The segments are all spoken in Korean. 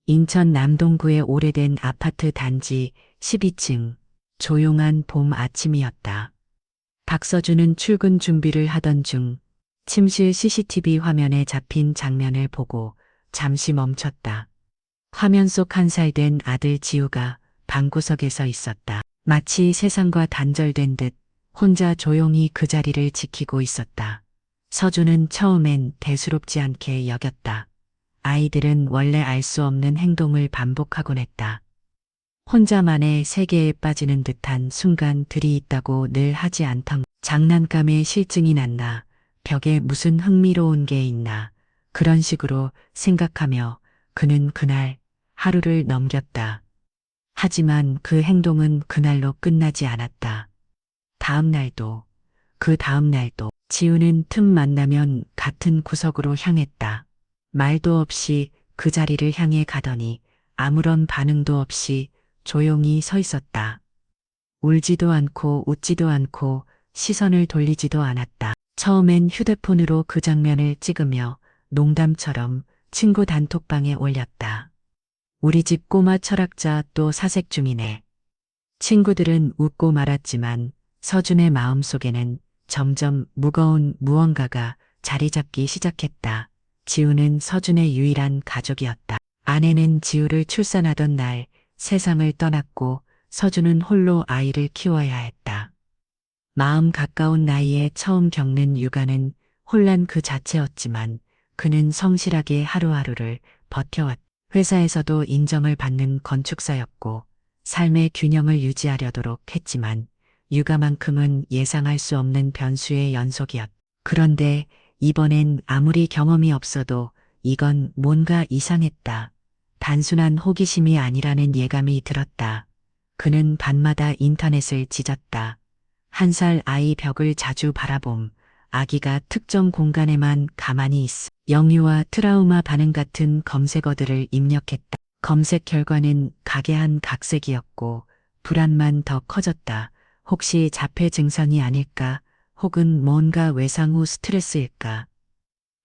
인천 남동구의 오래된 아파트 단지 12층. 조용한 봄 아침이었다. 박서준은 출근 준비를 하던 중 침실 CCTV 화면에 잡힌 장면을 보고 잠시 멈췄다. 화면 속 한 살 된 아들 지우가 방구석에 서 있었다. 마치 세상과 단절된 듯 혼자 조용히 그 자리를 지키고 있었다. 서준은 처음엔 대수롭지 않게 여겼다. 아이들은 원래 알 수 없는 행동을 반복하곤 했다. 혼자만의 세계에 빠지는 듯한 순간들이 있다고 늘 하지 않던 장난감에 실증이 났나, 벽에 무슨 흥미로운 게 있나, 그런 식으로 생각하며 그는 그날 하루를 넘겼다. 하지만 그 행동은 그날로 끝나지 않았다. 다음 날도, 그 다음 날도 지우는 틈 만나면 같은 구석으로 향했다. 말도 없이 그 자리를 향해 가더니 아무런 반응도 없이 조용히 서 있었다. 울지도 않고 웃지도 않고 시선을 돌리지도 않았다. 처음엔 휴대폰으로 그 장면을 찍으며 농담처럼 친구 단톡방에 올렸다. 우리 집 꼬마 철학자 또 사색 중이네. 친구들은 웃고 말았지만 서준의 마음속에는 점점 무거운 무언가가 자리 잡기 시작했다. 지우는 서준의 유일한 가족이었다. 아내는 지우를 출산하던 날 세상을 떠났고 서준은 홀로 아이를 키워야 했다. 마음 가까운 나이에 처음 겪는 육아는 혼란 그 자체였지만 그는 성실하게 하루하루를 버텨왔다. 회사에서도 인정을 받는 건축사였고 삶의 균형을 유지하려도록 했지만 육아만큼은 예상할 수 없는 변수의 연속이었다. 그런데 이번엔 아무리 경험이 없어도 이건 뭔가 이상했다. 단순한 호기심이 아니라는 예감이 들었다. 그는 밤마다 인터넷을 찢었다. 한 살 아이 벽을 자주 바라봄, 아기가 특정 공간에만 가만히 있어. 영유아 트라우마 반응 같은 검색어들을 입력했다. 검색 결과는 가게한 각색이었고 불안만 더 커졌다. 혹시 자폐 증상이 아닐까? 혹은 뭔가 외상 후 스트레스일까?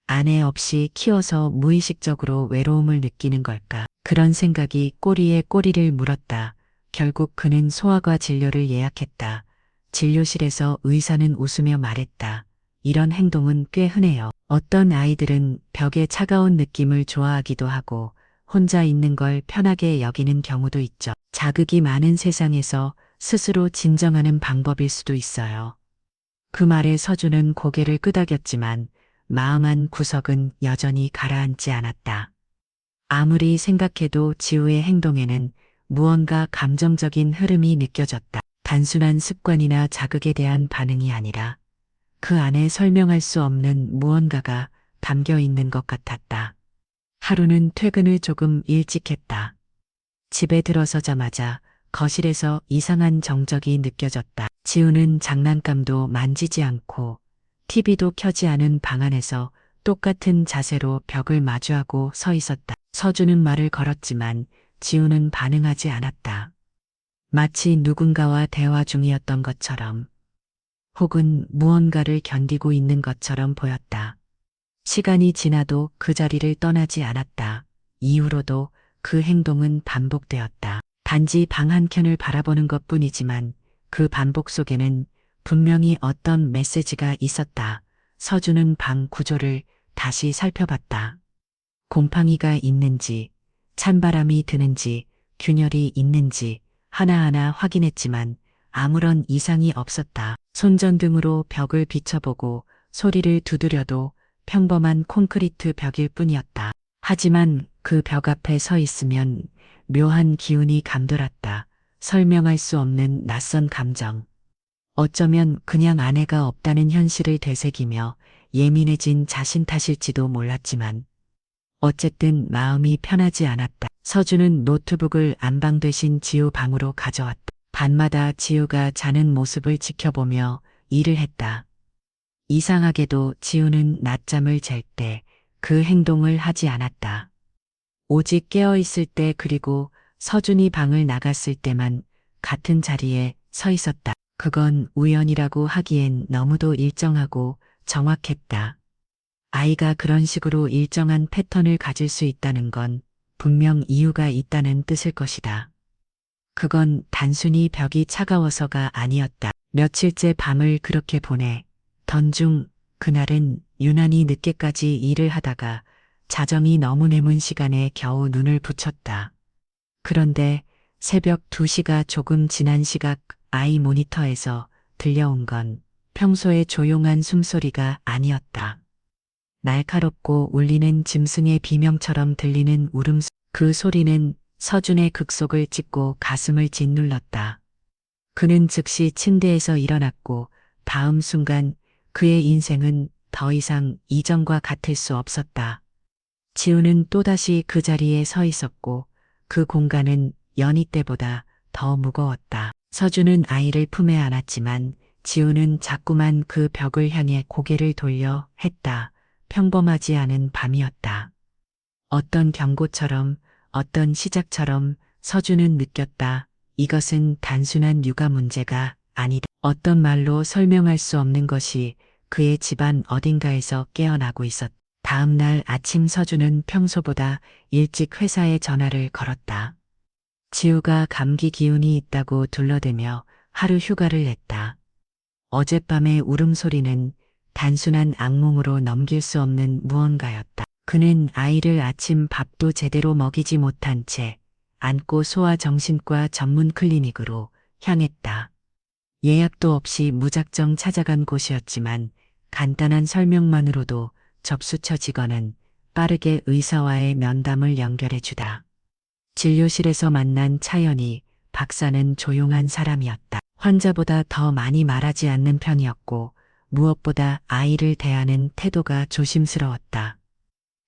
아내 없이 키워서 무의식적으로 외로움을 느끼는 걸까? 그런 생각이 꼬리에 꼬리를 물었다. 결국 그는 소아과 진료를 예약했다. 진료실에서 의사는 웃으며 말했다. 이런 행동은 꽤 흔해요. 어떤 아이들은 벽의 차가운 느낌을 좋아하기도 하고 혼자 있는 걸 편하게 여기는 경우도 있죠. 자극이 많은 세상에서 스스로 진정하는 방법일 수도 있어요. 그 말에 서준은 고개를 끄덕였지만 마음 한 구석은 여전히 가라앉지 않았다. 아무리 생각해도 지우의 행동에는 무언가 감정적인 흐름이 느껴졌다. 단순한 습관이나 자극에 대한 반응이 아니라 그 안에 설명할 수 없는 무언가가 담겨 있는 것 같았다. 하루는 퇴근을 조금 일찍 했다. 집에 들어서자마자 거실에서 이상한 정적이 느껴졌다. 지우는 장난감도 만지지 않고 TV도 켜지 않은 방 안에서 똑같은 자세로 벽을 마주하고 서 있었다. 서준은 말을 걸었지만 지우는 반응하지 않았다. 마치 누군가와 대화 중이었던 것처럼 혹은 무언가를 견디고 있는 것처럼 보였다. 시간이 지나도 그 자리를 떠나지 않았다. 이후로도 그 행동은 반복되었다. 단지 방 한켠을 바라보는 것뿐이지만 그 반복 속에는 분명히 어떤 메시지가 있었다. 서준은 방 구조를 다시 살펴봤다. 곰팡이가 있는지, 찬바람이 드는지, 균열이 있는지 하나하나 확인했지만 아무런 이상이 없었다. 손전등으로 벽을 비춰보고 소리를 두드려도 평범한 콘크리트 벽일 뿐이었다. 하지만 그 벽 앞에 서 있으면 묘한 기운이 감돌았다. 설명할 수 없는 낯선 감정. 어쩌면 그냥 아내가 없다는 현실을 되새기며 예민해진 자신 탓일지도 몰랐지만 어쨌든 마음이 편하지 않았다. 서준은 노트북을 안방 대신 지우 방으로 가져왔다. 밤마다 지우가 자는 모습을 지켜보며 일을 했다. 이상하게도 지우는 낮잠을 잘 때 그 행동을 하지 않았다. 오직 깨어있을 때 그리고 서준이 방을 나갔을 때만 같은 자리에 서 있었다. 그건 우연이라고 하기엔 너무도 일정하고 정확했다. 아이가 그런 식으로 일정한 패턴을 가질 수 있다는 건 분명 이유가 있다는 뜻일 것이다. 그건 단순히 벽이 차가워서가 아니었다. 며칠째 밤을 그렇게 보내 던 중 그날은 유난히 늦게까지 일을 하다가 자정이 너무 내문 시간에 겨우 눈을 붙였다. 그런데 새벽 2시가 조금 지난 시각 아이 모니터에서 들려온 건 평소의 조용한 숨소리가 아니었다. 날카롭고 울리는 짐승의 비명처럼 들리는 울음소리. 그 소리는 서준의 극속을 찢고 가슴을 짓눌렀다. 그는 즉시 침대에서 일어났고 다음 순간 그의 인생은 더 이상 이전과 같을 수 없었다. 지우는 또다시 그 자리에 서 있었고 그 공간은 연희 때보다 더 무거웠다. 서준은 아이를 품에 안았지만 지우는 자꾸만 그 벽을 향해 고개를 돌려 했다. 평범하지 않은 밤이었다. 어떤 경고처럼, 어떤 시작처럼 서준은 느꼈다. 이것은 단순한 육아 문제가 아니다. 어떤 말로 설명할 수 없는 것이 그의 집안 어딘가에서 깨어나고 있었다. 다음 날 아침 서준은 평소보다 일찍 회사에 전화를 걸었다. 지우가 감기 기운이 있다고 둘러대며 하루 휴가를 냈다. 어젯밤의 울음소리는 단순한 악몽으로 넘길 수 없는 무언가였다. 그는 아이를 아침 밥도 제대로 먹이지 못한 채 안고 소아정신과 전문 클리닉으로 향했다. 예약도 없이 무작정 찾아간 곳이었지만 간단한 설명만으로도 접수처 직원은 빠르게 의사와의 면담을 연결해 주다. 진료실에서 만난 차연희 박사는 조용한 사람이었다. 환자보다 더 많이 말하지 않는 편이었고 무엇보다 아이를 대하는 태도가 조심스러웠다.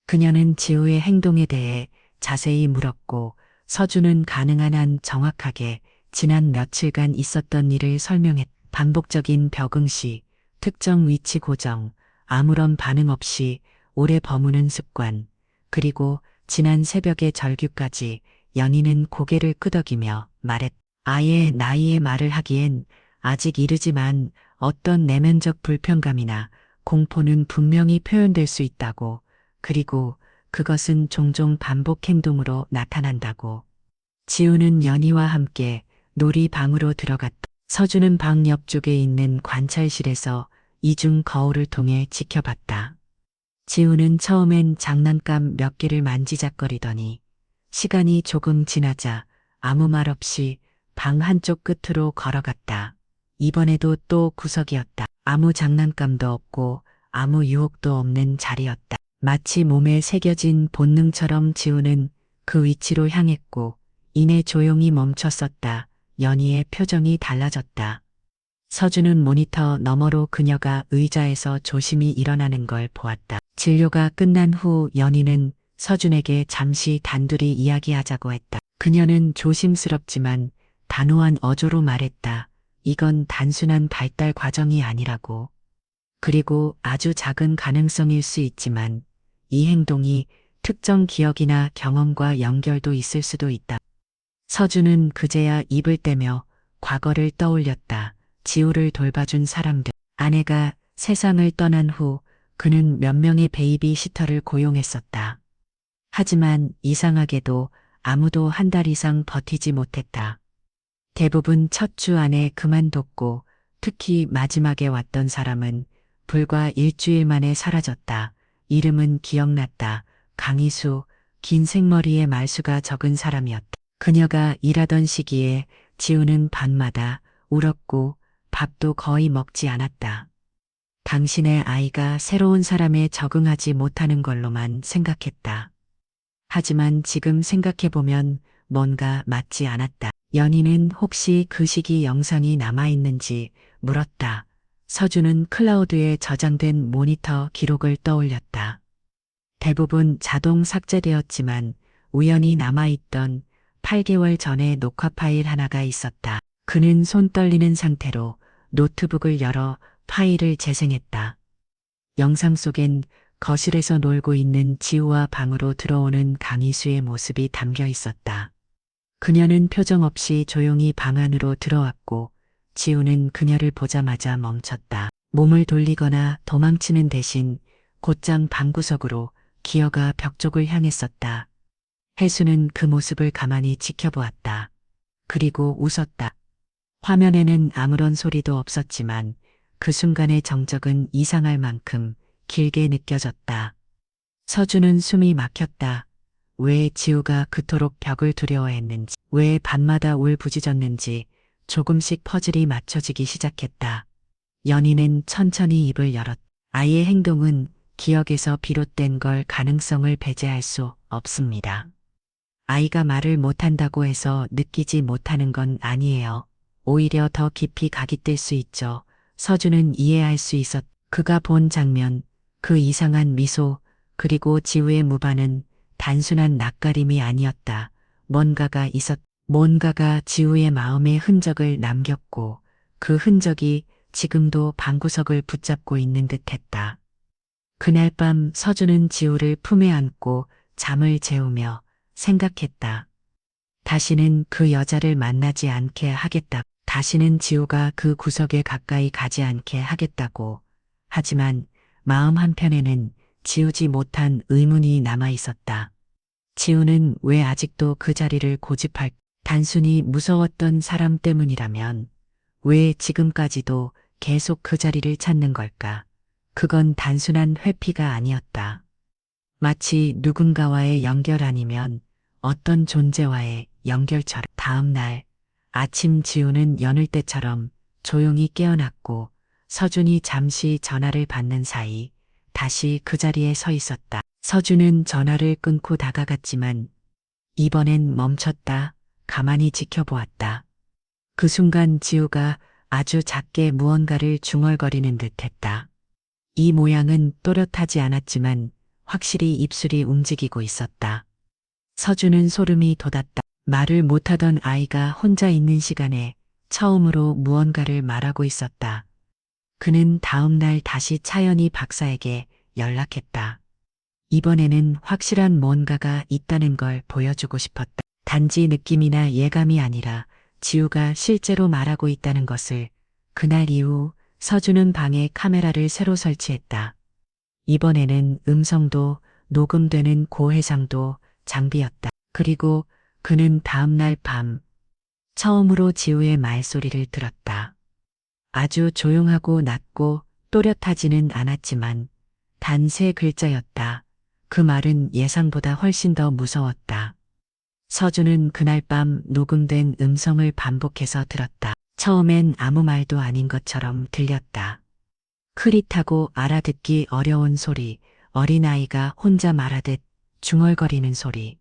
그녀는 지우의 행동에 대해 자세히 물었고 서준은 가능한 한 정확하게 지난 며칠간 있었던 일을 설명했다. 반복적인 벽응시, 특정 위치 고정, 아무런 반응 없이 오래 버무는 습관, 그리고 지난 새벽의 절규까지. 연희는 고개를 끄덕이며 말했다. 아예 나이의 말을 하기엔 아직 이르지만 어떤 내면적 불편감이나 공포는 분명히 표현될 수 있다고. 그리고 그것은 종종 반복 행동으로 나타난다고. 지우는 연희와 함께 놀이방으로 들어갔다. 서준은 방 옆쪽에 있는 관찰실에서 이중 거울을 통해 지켜봤다. 지우는 처음엔 장난감 몇 개를 만지작거리더니 시간이 조금 지나자 아무 말 없이 방 한쪽 끝으로 걸어갔다. 이번에도 또 구석이었다. 아무 장난감도 없고 아무 유혹도 없는 자리였다. 마치 몸에 새겨진 본능처럼 지우는 그 위치로 향했고 이내 조용히 멈췄었다. 연희의 표정이 달라졌다. 서준은 모니터 너머로 그녀가 의자에서 조심히 일어나는 걸 보았다. 진료가 끝난 후 연희는 서준에게 잠시 단둘이 이야기하자고 했다. 그녀는 조심스럽지만 단호한 어조로 말했다. 이건 단순한 발달 과정이 아니라고. 그리고 아주 작은 가능성일 수 있지만 이 행동이 특정 기억이나 경험과 연결도 있을 수도 있다. 서준은 그제야 입을 떼며 과거를 떠올렸다. 지우를 돌봐준 사람들. 아내가 세상을 떠난 후 그는 몇 명의 베이비 시터를 고용했었다. 하지만 이상하게도 아무도 한 달 이상 버티지 못했다. 대부분 첫 주 안에 그만뒀고 특히 마지막에 왔던 사람은 불과 일주일 만에 사라졌다. 이름은 기억났다. 강희수, 긴 생머리에 말수가 적은 사람이었다. 그녀가 일하던 시기에 지우는 밤마다 울었고 밥도 거의 먹지 않았다. 당신의 아이가 새로운 사람에 적응하지 못하는 걸로만 생각했다. 하지만 지금 생각해보면 뭔가 맞지 않았다. 연희는 혹시 그 시기 영상이 남아있는지 물었다. 서준은 클라우드에 저장된 모니터 기록을 떠올렸다. 대부분 자동 삭제되었지만 우연히 남아있던 8개월 전의 녹화 파일 하나가 있었다. 그는 손 떨리는 상태로 노트북을 열어 파일을 재생했다. 영상 속엔 거실에서 놀고 있는 지우와 방으로 들어오는 강희수의 모습이 담겨 있었다. 그녀는 표정 없이 조용히 방 안으로 들어왔고 지우는 그녀를 보자마자 멈췄다. 몸을 돌리거나 도망치는 대신 곧장 방구석으로 기어가 벽 쪽을 향했었다. 혜수는 그 모습을 가만히 지켜보았다. 그리고 웃었다. 화면에는 아무런 소리도 없었지만 그 순간의 정적은 이상할 만큼 길게 느껴졌다. 서준은 숨이 막혔다. 왜 지우가 그토록 벽을 두려워했는지, 왜 밤마다 울부짖었는지 조금씩 퍼즐이 맞춰지기 시작했다. 연희는 천천히 입을 열었다. 아이의 행동은 기억에서 비롯된 걸 가능성을 배제할 수 없습니다. 아이가 말을 못한다고 해서 느끼지 못하는 건 아니에요. 오히려 더 깊이 각이 뜰 수 있죠. 서준은 이해할 수 있었. 그가 본 장면, 그 이상한 미소, 그리고 지우의 무반은 단순한 낯가림이 아니었다. 뭔가가 지우의 마음에 흔적을 남겼고 그 흔적이 지금도 방구석을 붙잡고 있는 듯했다. 그날 밤 서준은 지우를 품에 안고 잠을 재우며 생각했다. 다시는 그 여자를 만나지 않게 하겠다. 다시는 지우가 그 구석에 가까이 가지 않게 하겠다고. 하지만 마음 한편에는 지우지 못한 의문이 남아 있었다. 지우는 왜 아직도 그 자리를 고집할, 단순히 무서웠던 사람 때문이라면 왜 지금까지도 계속 그 자리를 찾는 걸까? 그건 단순한 회피가 아니었다. 마치 누군가와의 연결 아니면 어떤 존재와의 연결처럼. 다음 날 아침 지우는 여느 때처럼 조용히 깨어났고 서준이 잠시 전화를 받는 사이 다시 그 자리에 서 있었다. 서준은 전화를 끊고 다가갔지만 이번엔 멈췄다. 가만히 지켜보았다. 그 순간 지우가 아주 작게 무언가를 중얼거리는 듯했다. 이 모양은 또렷하지 않았지만 확실히 입술이 움직이고 있었다. 서준은 소름이 돋았다. 말을 못하던 아이가 혼자 있는 시간에 처음으로 무언가를 말하고 있었다. 그는 다음 날 다시 차연희 박사에게 연락했다. 이번에는 확실한 뭔가가 있다는 걸 보여주고 싶었다. 단지 느낌이나 예감이 아니라 지우가 실제로 말하고 있다는 것을. 그날 이후 서준은 방에 카메라를 새로 설치했다. 이번에는 음성도 녹음되는 고해상도 장비였다. 그리고 그는 다음날 밤 처음으로 지우의 말소리를 들었다. 아주 조용하고 낮고 또렷하지는 않았지만 단 3글자였다. 그 말은 예상보다 훨씬 더 무서웠다. 서준은 그날 밤 녹음된 음성을 반복해서 들었다. 처음엔 아무 말도 아닌 것처럼 들렸다. 흐릿하고 알아듣기 어려운 소리, 어린아이가 혼자 말하듯 중얼거리는 소리.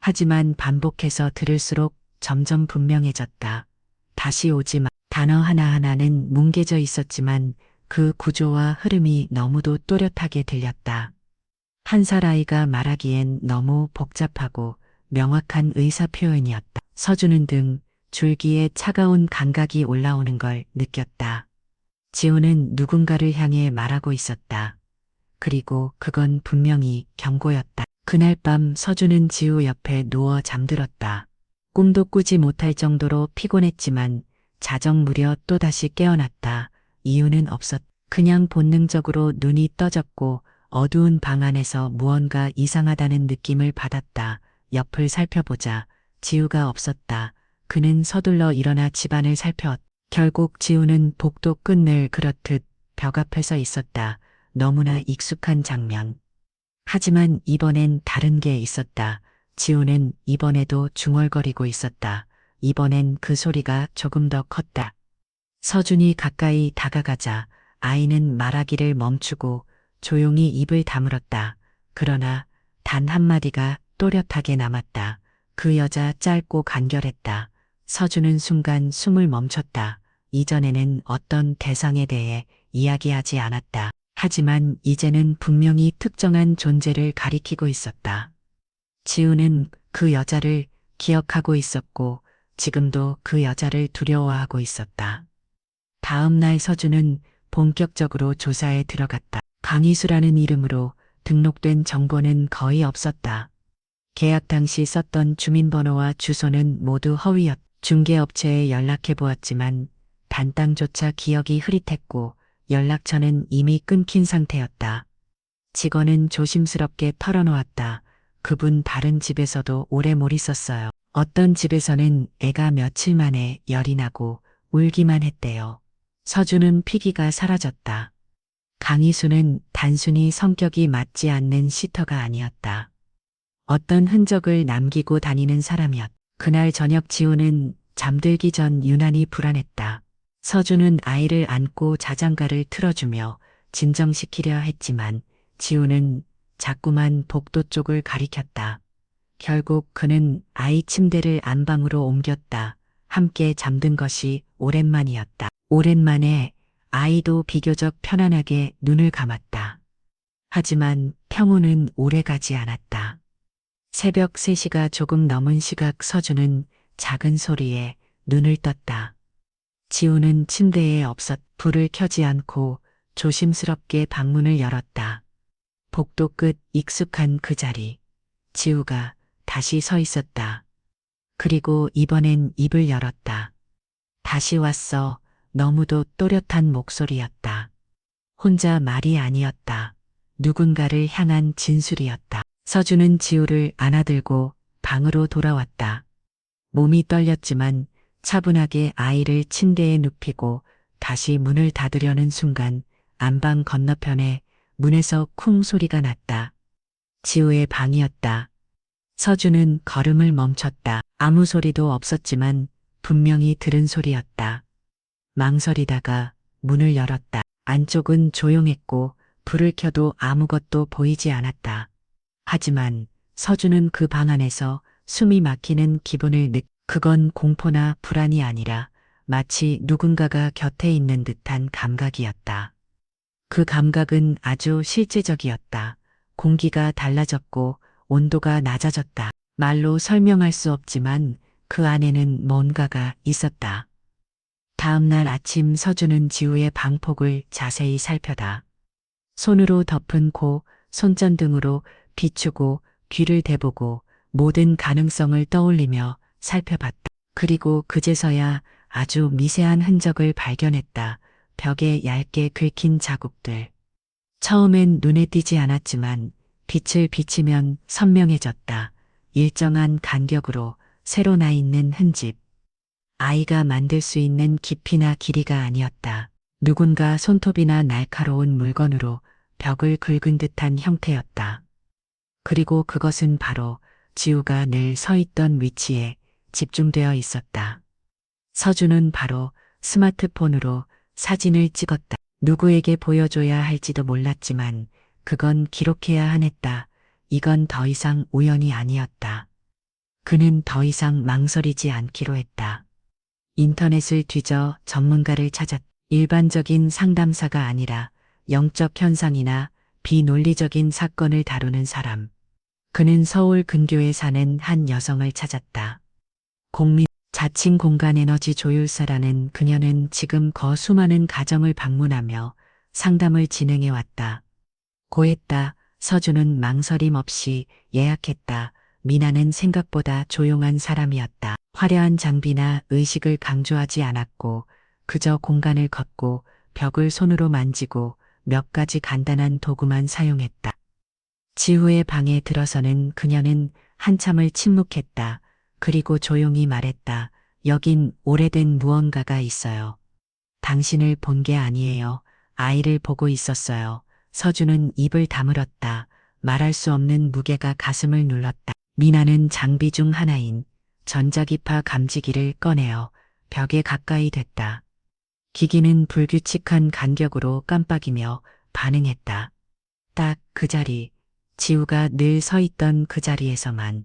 하지만 반복해서 들을수록 점점 분명해졌다. 다시 오지 마. 단어 하나하나는 뭉개져 있었지만 그 구조와 흐름이 너무도 또렷하게 들렸다. 한 살 아이가 말하기엔 너무 복잡하고 명확한 의사 표현이었다. 서준은 등 줄기에 차가운 감각이 올라오는 걸 느꼈다. 지우는 누군가를 향해 말하고 있었다. 그리고 그건 분명히 경고였다. 그날 밤 서준은 지우 옆에 누워 잠들었다. 꿈도 꾸지 못할 정도로 피곤했지만 자정 무렵 또다시 깨어났다. 이유는 없었다. 그냥 본능적으로 눈이 떠졌고 어두운 방 안에서 무언가 이상하다는 느낌을 받았다. 옆을 살펴보자 지우가 없었다. 그는 서둘러 일어나 집안을 살펴왔다. 결국 지우는 복도 끝을 그렇듯 벽 앞에 서 있었다. 너무나 익숙한 장면. 하지만 이번엔 다른 게 있었다. 지우는 이번에도 중얼거리고 있었다. 이번엔 그 소리가 조금 더 컸다. 서준이 가까이 다가가자 아이는 말하기를 멈추고 조용히 입을 다물었다. 그러나 단 한마디가 또렷하게 남았다. 그 여자 짧고 간결했다. 서준은 순간 숨을 멈췄다. 이전에는 어떤 대상에 대해 이야기하지 않았다. 하지만 이제는 분명히 특정한 존재를 가리키고 있었다. 지우는 그 여자를 기억하고 있었고 지금도 그 여자를 두려워하고 있었다. 다음 날 서준은 본격적으로 조사에 들어갔다. 강희수라는 이름으로 등록된 정보는 거의 없었다. 계약 당시 썼던 주민번호와 주소는 모두 허위였다. 중개업체에 연락해 보았지만 단땅조차 기억이 흐릿했고 연락처는 이미 끊긴 상태였다. 직원은 조심스럽게 털어놓았다. 그분 다른 집에서도 오래 못 있었어요. 어떤 집에서는 애가 며칠 만에 열이 나고 울기만 했대요. 서준은 피기가 사라졌다. 강희수는 단순히 성격이 맞지 않는 시터가 아니었다. 어떤 흔적을 남기고 다니는 사람이었다. 그날 저녁 지우는 잠들기 전 유난히 불안했다. 서준은 아이를 안고 자장가를 틀어주며 진정시키려 했지만 지우는 자꾸만 복도 쪽을 가리켰다. 결국 그는 아이 침대를 안방으로 옮겼다. 함께 잠든 것이 오랜만이었다. 오랜만에 아이도 비교적 편안하게 눈을 감았다. 하지만 평온은 오래가지 않았다. 새벽 3시가 조금 넘은 시각 서준은 작은 소리에 눈을 떴다. 지우는 침대에 없었. 불을 켜지 않고 조심스럽게 방문을 열었다. 복도 끝 익숙한 그 자리. 지우가 다시 서 있었다. 그리고 이번엔 입을 열었다. 다시 왔어. 너무도 또렷한 목소리였다. 혼자 말이 아니었다. 누군가를 향한 진술이었다. 서준은 지우를 안아들고 방으로 돌아왔다. 몸이 떨렸지만 차분하게 아이를 침대에 눕히고 다시 문을 닫으려는 순간 안방 건너편에 문에서 쿵 소리가 났다. 지우의 방이었다. 서준은 걸음을 멈췄다. 아무 소리도 없었지만 분명히 들은 소리였다. 망설이다가 문을 열었다. 안쪽은 조용했고 불을 켜도 아무것도 보이지 않았다. 하지만 서준은 그 방 안에서 숨이 막히는 기분을 그건 공포나 불안이 아니라 마치 누군가가 곁에 있는 듯한 감각이었다. 그 감각은 아주 실제적이었다. 공기가 달라졌고 온도가 낮아졌다. 말로 설명할 수 없지만 그 안에는 뭔가가 있었다. 다음 날 아침 서준은 지우의 방폭을 자세히 살펴다. 손으로 덮은 코, 손전등으로 비추고 귀를 대보고 모든 가능성을 떠올리며 살펴봤다. 그리고 그제서야 아주 미세한 흔적을 발견했다. 벽에 얇게 긁힌 자국들. 처음엔 눈에 띄지 않았지만 빛을 비치면 선명해졌다. 일정한 간격으로 새로 나 있는 흔집. 아이가 만들 수 있는 깊이나 길이가 아니었다. 누군가 손톱이나 날카로운 물건으로 벽을 긁은 듯한 형태였다. 그리고 그것은 바로 지우가 늘 서 있던 위치에 집중되어 있었다. 서준은 바로 스마트폰으로 사진을 찍었다. 누구에게 보여줘야 할지도 몰랐지만 그건 기록해야 하냈다. 이건 더 이상 우연이 아니었다. 그는 더 이상 망설이지 않기로 했다. 인터넷을 뒤져 전문가를 찾았다. 일반적인 상담사가 아니라 영적 현상이나 비논리적인 사건을 다루는 사람. 그는 서울 근교에 사는 한 여성을 찾았다. 공민 자칭 공간 에너지 조율사라는 그녀는 지금 거 수많은 가정을 방문하며 상담을 진행해 왔다. 고했다. 서준은 망설임 없이 예약했다. 미나는 생각보다 조용한 사람이었다. 화려한 장비나 의식을 강조하지 않았고 그저 공간을 걷고 벽을 손으로 만지고 몇 가지 간단한 도구만 사용했다. 지우의 방에 들어서는 그녀는 한참을 침묵했다. 그리고 조용히 말했다. 여긴 오래된 무언가가 있어요. 당신을 본 게 아니에요. 아이를 보고 있었어요. 서준은 입을 다물었다. 말할 수 없는 무게가 가슴을 눌렀다. 미나는 장비 중 하나인 전자기파 감지기를 꺼내어 벽에 가까이 댔다. 기기는 불규칙한 간격으로 깜빡이며 반응했다. 딱 그 자리, 지우가 늘 서 있던 그 자리에서만.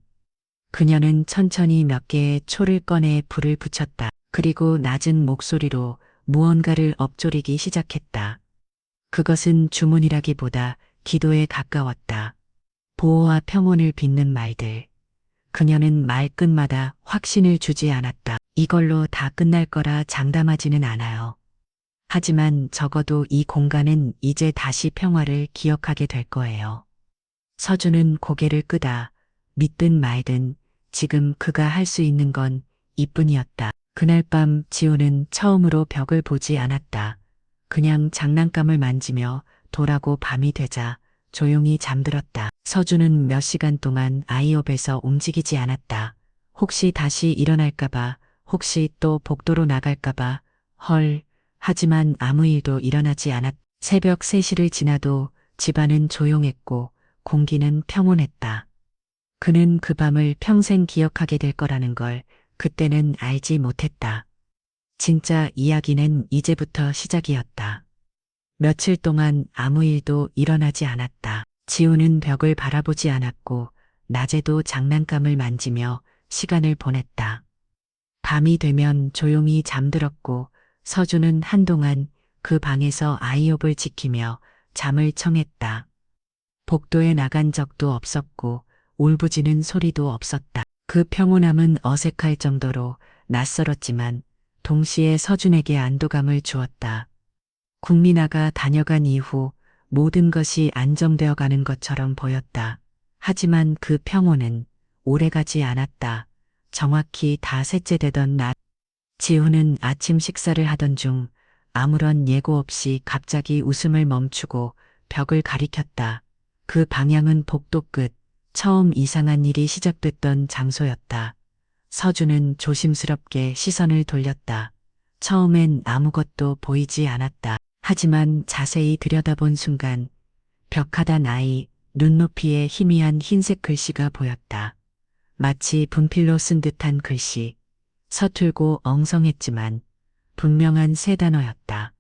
그녀는 천천히 몇 개의 초를 꺼내 불을 붙였다. 그리고 낮은 목소리로 무언가를 엎조리기 시작했다. 그것은 주문이라기보다 기도에 가까웠다. 보호와 평온을 빚는 말들. 그녀는 말끝마다 확신을 주지 않았다. 이걸로 다 끝날 거라 장담하지는 않아요. 하지만 적어도 이 공간은 이제 다시 평화를 기억하게 될 거예요. 서준은 고개를 끄다 믿든 말든 지금 그가 할 수 있는 건 이뿐이었다. 그날 밤 지우는 처음으로 벽을 보지 않았다. 그냥 장난감을 만지며 돌아고 밤이 되자 조용히 잠들었다. 서준은 몇 시간 동안 아이업에서 움직이지 않았다. 혹시 다시 일어날까봐, 혹시 또 복도로 나갈까봐, 헐. 하지만 아무 일도 일어나지 않았다. 새벽 3시를 지나도 집안은 조용했고 공기는 평온했다. 그는 그 밤을 평생 기억하게 될 거라는 걸 그때는 알지 못했다. 진짜 이야기는 이제부터 시작이었다. 며칠 동안 아무 일도 일어나지 않았다. 지우는 벽을 바라보지 않았고 낮에도 장난감을 만지며 시간을 보냈다. 밤이 되면 조용히 잠들었고 서준은 한동안 그 방에서 아이옵을 지키며 잠을 청했다. 복도에 나간 적도 없었고 울부짖는 소리도 없었다. 그 평온함은 어색할 정도로 낯설었지만 동시에 서준에게 안도감을 주었다. 국민아가 다녀간 이후 모든 것이 안정되어 가는 것처럼 보였다. 하지만 그 평온은 오래가지 않았다. 정확히 닷새째 되던 낮, 지우는 아침 식사를 하던 중 아무런 예고 없이 갑자기 웃음을 멈추고 벽을 가리켰다. 그 방향은 복도 끝, 처음 이상한 일이 시작됐던 장소였다. 서준은 조심스럽게 시선을 돌렸다. 처음엔 아무것도 보이지 않았다. 하지만 자세히 들여다본 순간 벽 하단 아이 눈높이에 희미한 흰색 글씨가 보였다. 마치 분필로 쓴 듯한 글씨. 서툴고 엉성했지만 분명한 세 단어였다.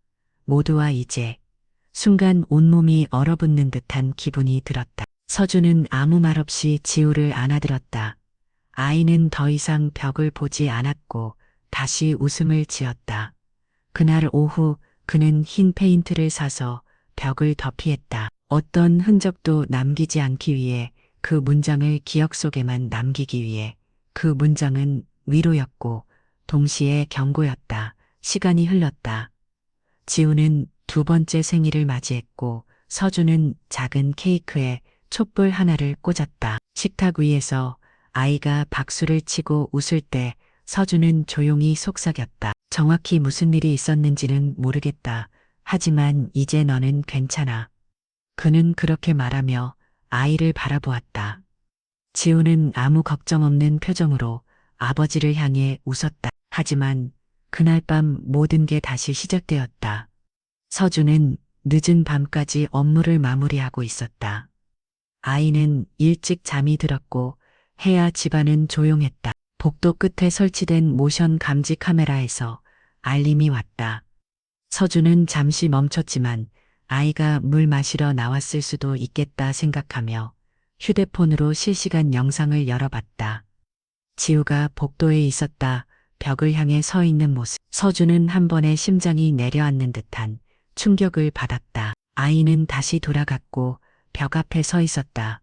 모두와 이제. 순간 온몸이 얼어붙는 듯한 기분이 들었다. 서준은 아무 말 없이 지우를 안아들었다. 아이는 더 이상 벽을 보지 않았고 다시 웃음을 지었다. 그날 오후 그는 흰 페인트를 사서 벽을 덮이했다. 어떤 흔적도 남기지 않기 위해, 그 문장을 기억 속에만 남기기 위해. 그 문장은 위로였고 동시에 경고였다. 시간이 흘렀다. 지우는 2번째 생일을 맞이했고 서준은 작은 케이크에 촛불 하나를 꽂았다. 식탁 위에서 아이가 박수를 치고 웃을 때 서준은 조용히 속삭였다. 정확히 무슨 일이 있었는지는 모르겠다. 하지만 이제 너는 괜찮아. 그는 그렇게 말하며 아이를 바라보았다. 지우는 아무 걱정 없는 표정으로 아버지를 향해 웃었다. 하지만 그날 밤 모든 게 다시 시작되었다. 서준은 늦은 밤까지 업무를 마무리하고 있었다. 아이는 일찍 잠이 들었고 해야 집안은 조용했다. 복도 끝에 설치된 모션 감지 카메라에서 알림이 왔다. 서준은 잠시 멈췄지만 아이가 물 마시러 나왔을 수도 있겠다 생각하며 휴대폰으로 실시간 영상을 열어봤다. 지우가 복도에 있었다. 벽을 향해 서 있는 모습. 서준은 한 번에 심장이 내려앉는 듯한 충격을 받았다. 아이는 다시 돌아갔고 벽 앞에 서 있었다.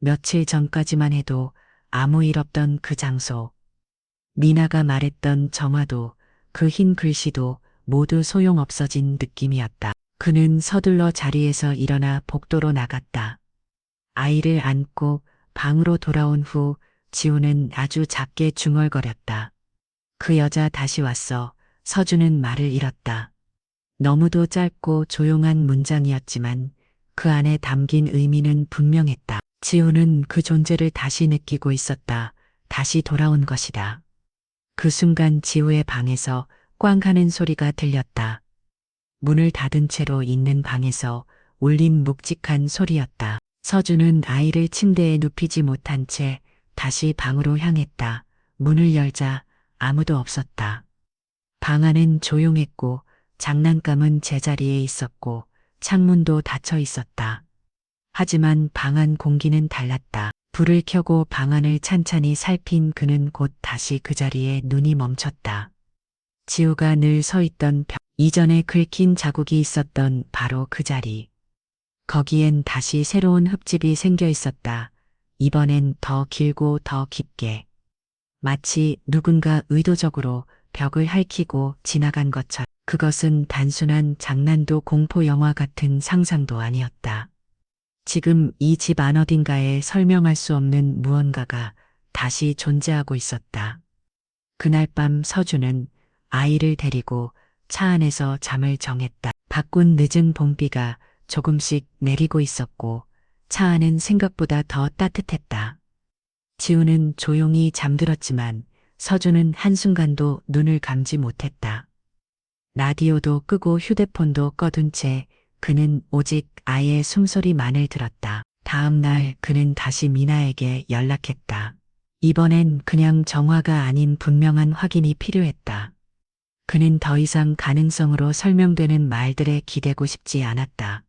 며칠 전까지만 해도 아무 일 없던 그 장소. 미나가 말했던 정화도, 그 흰 글씨도 모두 소용없어진 느낌이었다. 그는 서둘러 자리에서 일어나 복도로 나갔다. 아이를 안고 방으로 돌아온 후 지우는 아주 작게 중얼거렸다. 그 여자 다시 왔어. 서준은 말을 잃었다. 너무도 짧고 조용한 문장이었지만 그 안에 담긴 의미는 분명했다. 지우는 그 존재를 다시 느끼고 있었다. 다시 돌아온 것이다. 그 순간 지우의 방에서 꽝 하는 소리가 들렸다. 문을 닫은 채로 있는 방에서 울린 묵직한 소리였다. 서준은 아이를 침대에 눕히지 못한 채 다시 방으로 향했다. 문을 열자 아무도 없었다. 방 안은 조용했고 장난감은 제자리에 있었고 창문도 닫혀 있었다. 하지만 방 안 공기는 달랐다. 불을 켜고 방 안을 찬찬히 살핀 그는 곧 다시 그 자리에 눈이 멈췄다. 지우가 늘 서 있던 벽, 이전에 긁힌 자국이 있었던 바로 그 자리. 거기엔 다시 새로운 흙집이 생겨 있었다. 이번엔 더 길고 더 깊게. 마치 누군가 의도적으로 벽을 핥히고 지나간 것처럼. 그것은 단순한 장난도 공포 영화 같은 상상도 아니었다. 지금 이 집 안 어딘가에 설명할 수 없는 무언가가 다시 존재하고 있었다. 그날 밤 서준은 아이를 데리고 차 안에서 잠을 정했다. 밖은 늦은 봄비가 조금씩 내리고 있었고 차 안은 생각보다 더 따뜻했다. 지우는 조용히 잠들었지만 서준은 한순간도 눈을 감지 못했다. 라디오도 끄고 휴대폰도 꺼둔 채 그는 오직 아이의 숨소리만을 들었다. 다음 날 그는 다시 미나에게 연락했다. 이번엔 그냥 정화가 아닌 분명한 확인이 필요했다. 그는 더 이상 가능성으로 설명되는 말들에 기대고 싶지 않았다.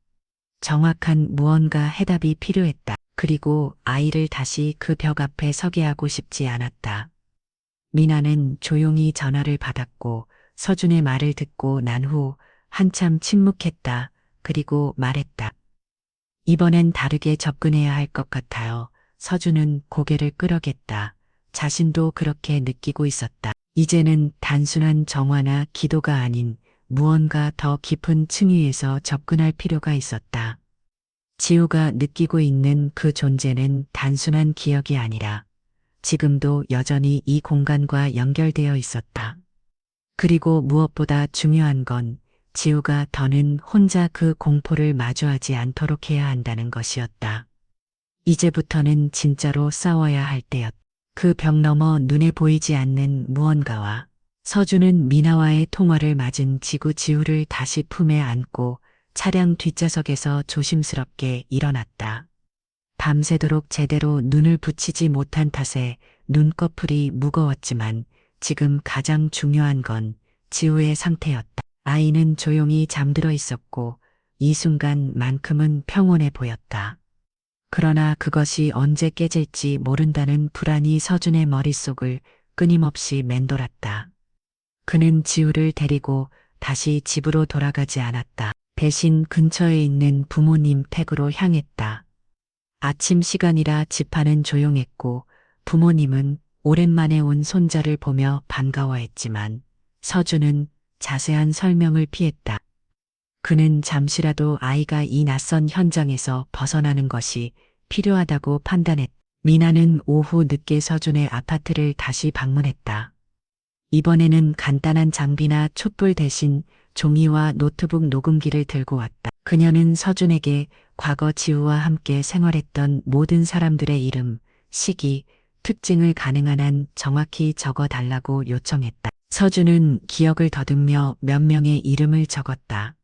정확한 무언가 해답이 필요했다. 그리고 아이를 다시 그 벽 앞에 서게 하고 싶지 않았다. 미나는 조용히 전화를 받았고 서준의 말을 듣고 난 후 한참 침묵했다. 그리고 말했다. 이번엔 다르게 접근해야 할 것 같아요. 서준은 고개를 끄덕였다. 자신도 그렇게 느끼고 있었다. 이제는 단순한 정화나 기도가 아닌 무언가 더 깊은 층위에서 접근할 필요가 있었다. 지우가 느끼고 있는 그 존재는 단순한 기억이 아니라 지금도 여전히 이 공간과 연결되어 있었다. 그리고 무엇보다 중요한 건 지우가 더는 혼자 그 공포를 마주하지 않도록 해야 한다는 것이었다. 이제부터는 진짜로 싸워야 할 때였다. 그 벽 너머 눈에 보이지 않는 무언가와 서준은 미나와의 통화를 맞은 지우를 다시 품에 안고 차량 뒷좌석에서 조심스럽게 일어났다. 밤새도록 제대로 눈을 붙이지 못한 탓에 눈꺼풀이 무거웠지만 지금 가장 중요한 건 지우의 상태였다. 아이는 조용히 잠들어 있었고 이 순간만큼은 평온해 보였다. 그러나 그것이 언제 깨질지 모른다는 불안이 서준의 머릿속을 끊임없이 맴돌았다. 그는 지우를 데리고 다시 집으로 돌아가지 않았다. 대신 근처에 있는 부모님 댁으로 향했다. 아침 시간이라 집안은 조용했고 부모님은 오랜만에 온 손자를 보며 반가워했지만 서준은 자세한 설명을 피했다. 그는 잠시라도 아이가 이 낯선 현장에서 벗어나는 것이 필요하다고 판단했다. 미나는 오후 늦게 서준의 아파트를 다시 방문했다. 이번에는 간단한 장비나 촛불 대신 종이와 노트북 녹음기를 들고 왔다. 그녀는 서준에게 과거 지우와 함께 생활했던 모든 사람들의 이름, 시기, 특징을 가능한 한 정확히 적어 달라고 요청했다. 서준은 기억을 더듬며 몇 명의 이름을 적었다.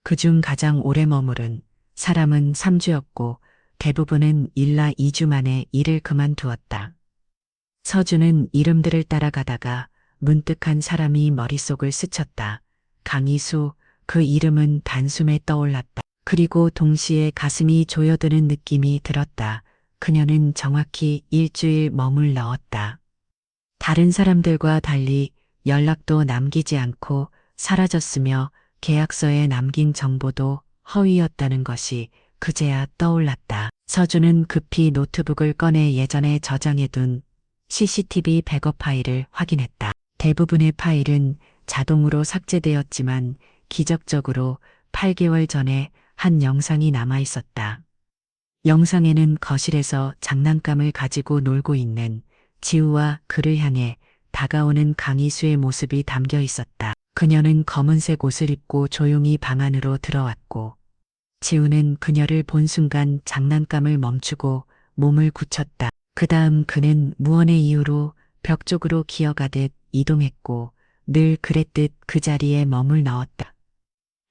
그중 가장 오래 머무른 사람은 3주였고 대부분은 1나 2주 만에 일을 그만두었다. 서준은 이름들을 따라가다가 문득 한 사람이 머릿속을 스쳤다. 강희수, 그 이름은 단숨에 떠올랐다. 그리고 동시에 가슴이 조여드는 느낌이 들었다. 그녀는 정확히 일주일 머물러었다. 다른 사람들과 달리 연락도 남기지 않고 사라졌으며 계약서에 남긴 정보도 허위였다는 것이 그제야 떠올랐다. 서준은 급히 노트북을 꺼내 예전에 저장해둔 CCTV 백업 파일을 확인했다. 대부분의 파일은 자동으로 삭제되었지만 기적적으로 8개월 전에 한 영상이 남아 있었다. 영상에는 거실에서 장난감을 가지고 놀고 있는 지우와 그를 향해 다가오는 강희수의 모습이 담겨 있었다. 그녀는 검은색 옷을 입고 조용히 방 안으로 들어왔고 지우는 그녀를 본 순간 장난감을 멈추고 몸을 굳혔다. 그 다음 그는 무언의 이유로 벽 쪽으로 기어가듯 이동했고 늘 그랬듯 그 자리에 머물 넣었다.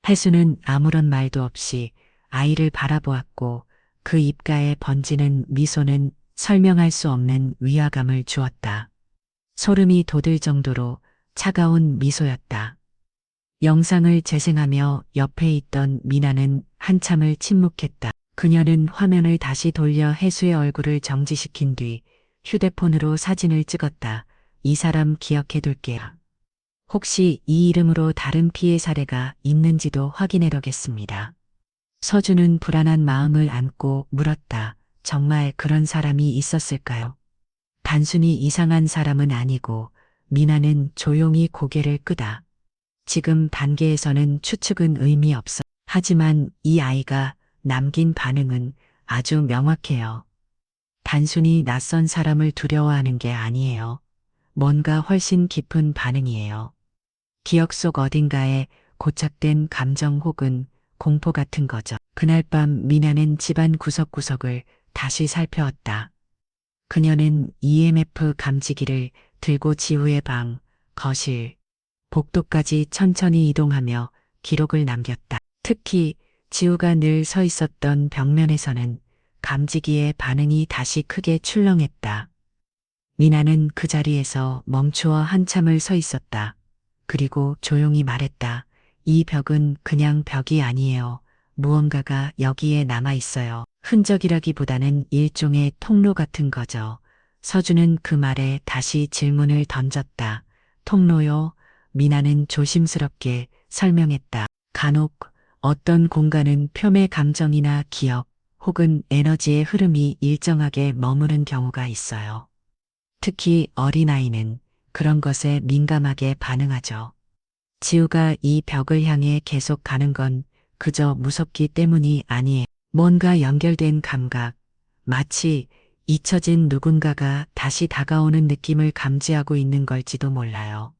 혜수는 아무런 말도 없이 아이를 바라보았고 그 입가에 번지는 미소는 설명할 수 없는 위화감을 주었다. 소름이 돋을 정도로 차가운 미소였다. 영상을 재생하며 옆에 있던 미나는 한참을 침묵했다. 그녀는 화면을 다시 돌려 혜수의 얼굴을 정지시킨 뒤 휴대폰으로 사진을 찍었다. 이 사람 기억해둘게요. 혹시 이 이름으로 다른 피해 사례가 있는지도 확인해보겠습니다. 서준은 불안한 마음을 안고 물었다. 정말 그런 사람이 있었을까요? 단순히 이상한 사람은 아니고 미나는 조용히 고개를 끄다. 지금 단계에서는 추측은 의미 없어. 하지만 이 아이가 남긴 반응은 아주 명확해요. 단순히 낯선 사람을 두려워하는 게 아니에요. 뭔가 훨씬 깊은 반응이에요. 기억 속 어딘가에 고착된 감정 혹은 공포 같은 거죠. 그날 밤 미나는 집안 구석구석을 다시 살펴왔다. 그녀는 EMF 감지기를 들고 지우의 방, 거실, 복도까지 천천히 이동하며 기록을 남겼다. 특히 지우가 늘 서 있었던 벽면에서는 감지기의 반응이 다시 크게 출렁했다. 미나는 그 자리에서 멈추어 한참을 서 있었다. 그리고 조용히 말했다. 이 벽은 그냥 벽이 아니에요. 무언가가 여기에 남아 있어요. 흔적이라기보다는 일종의 통로 같은 거죠. 서준은 그 말에 다시 질문을 던졌다. 통로요? 미나는 조심스럽게 설명했다. 간혹 어떤 공간은 표면 감정이나 기억 혹은 에너지의 흐름이 일정하게 머무른 경우가 있어요. 특히 어린아이는 그런 것에 민감하게 반응하죠. 지우가 이 벽을 향해 계속 가는 건 그저 무섭기 때문이 아니에요. 뭔가 연결된 감각, 마치 잊혀진 누군가가 다시 다가오는 느낌을 감지하고 있는 걸지도 몰라요.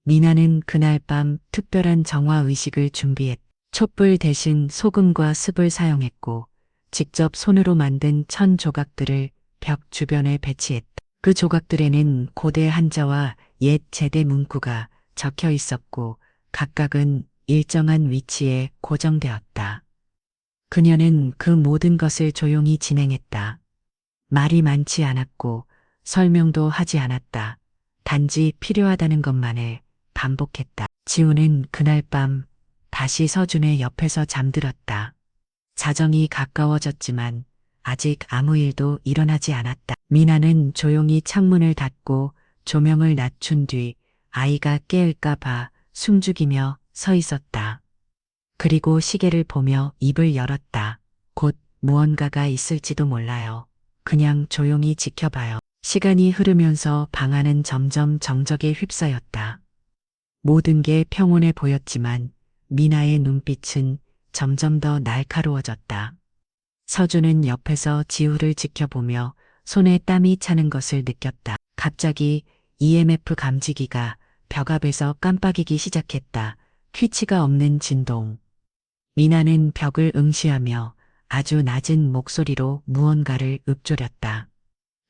미나는 그날 밤 특별한 정화의식을 준비했다. 촛불 대신 소금과 습을 사용했고 직접 손으로 만든 천 조각들을 벽 주변에 배치했다. 그 조각들에는 고대 한자와 옛 제대 문구가 적혀 있었고 각각은 일정한 위치에 고정되었다. 그녀는 그 모든 것을 조용히 진행했다. 말이 많지 않았고 설명도 하지 않았다. 단지 필요하다는 것만을 반복했다. 지우는 그날 밤 다시 서준의 옆에서 잠들었다. 자정이 가까워졌지만 아직 아무 일도 일어나지 않았다. 미나는 조용히 창문을 닫고 조명을 낮춘 뒤 아이가 깨을까봐 숨죽이며 서 있었다. 그리고 시계를 보며 입을 열었다. 곧 무언가가 있을지도 몰라요. 그냥 조용히 지켜봐요. 시간이 흐르면서 방 안은 점점 정적에 휩싸였다. 모든 게 평온해 보였지만 미나의 눈빛은 점점 더 날카로워졌다. 서준은 옆에서 지우를 지켜보며 손에 땀이 차는 것을 느꼈다. 갑자기 EMF 감지기가 벽 앞에서 깜빡이기 시작했다. 퀴치가 없는 진동. 미나는 벽을 응시하며 아주 낮은 목소리로 무언가를 읊조렸다.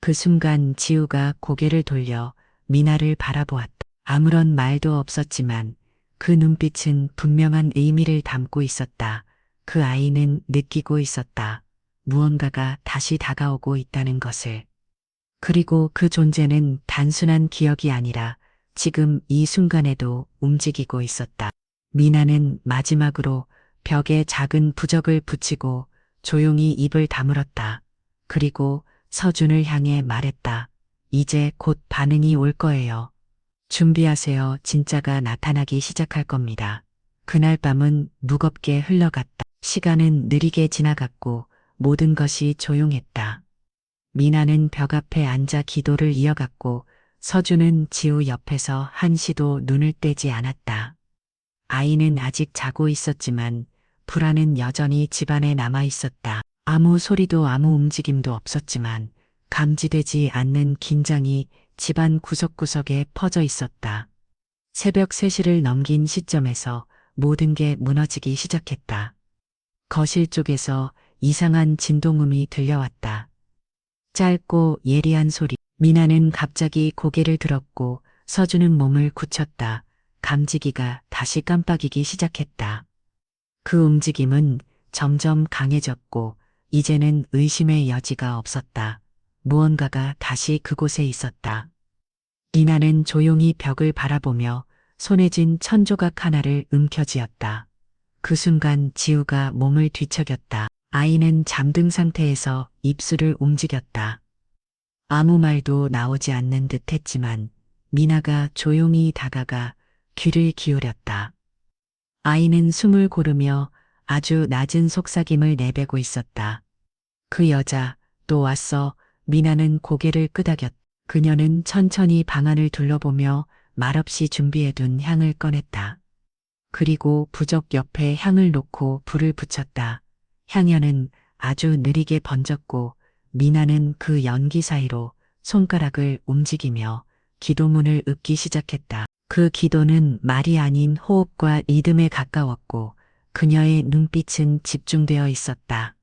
그 순간 지우가 고개를 돌려 미나를 바라보았다. 아무런 말도 없었지만 그 눈빛은 분명한 의미를 담고 있었다. 그 아이는 느끼고 있었다. 무언가가 다시 다가오고 있다는 것을. 그리고 그 존재는 단순한 기억이 아니라 지금 이 순간에도 움직이고 있었다. 미나는 마지막으로 벽에 작은 부적을 붙이고 조용히 입을 다물었다. 그리고 서준을 향해 말했다. 이제 곧 반응이 올 거예요. 준비하세요. 진짜가 나타나기 시작할 겁니다. 그날 밤은 무겁게 흘러갔다. 시간은 느리게 지나갔고 모든 것이 조용했다. 미나는 벽 앞에 앉아 기도를 이어갔고 서준은 지우 옆에서 한시도 눈을 떼지 않았다. 아이는 아직 자고 있었지만 불안은 여전히 집안에 남아 있었다. 아무 소리도 아무 움직임도 없었지만 감지되지 않는 긴장이 집안 구석구석에 퍼져 있었다. 새벽 3시를 넘긴 시점에서 모든 게 무너지기 시작했다. 거실 쪽에서 이상한 진동음이 들려왔다. 짧고 예리한 소리. 미나는 갑자기 고개를 들었고 서준은 몸을 굳혔다. 감지기가 다시 깜빡이기 시작했다. 그 움직임은 점점 강해졌고 이제는 의심의 여지가 없었다. 무언가가 다시 그곳에 있었다. 미나는 조용히 벽을 바라보며 손에 쥔 천조각 하나를 움켜쥐었다. 그 순간 지우가 몸을 뒤척였다. 아이는 잠든 상태에서 입술을 움직였다. 아무 말도 나오지 않는 듯 했지만 미나가 조용히 다가가 귀를 기울였다. 아이는 숨을 고르며 아주 낮은 속삭임을 내뱉고 있었다. 그 여자 또 왔어. 미나는 고개를 끄덕였다. 그녀는 천천히 방 안을 둘러보며 말없이 준비해둔 향을 꺼냈다. 그리고 부적 옆에 향을 놓고 불을 붙였다. 향연은 아주 느리게 번졌고 미나는 그 연기 사이로 손가락을 움직이며 기도문을 읊기 시작했다. 그 기도는 말이 아닌 호흡과 리듬에 가까웠고 그녀의 눈빛은 집중되어 있었다.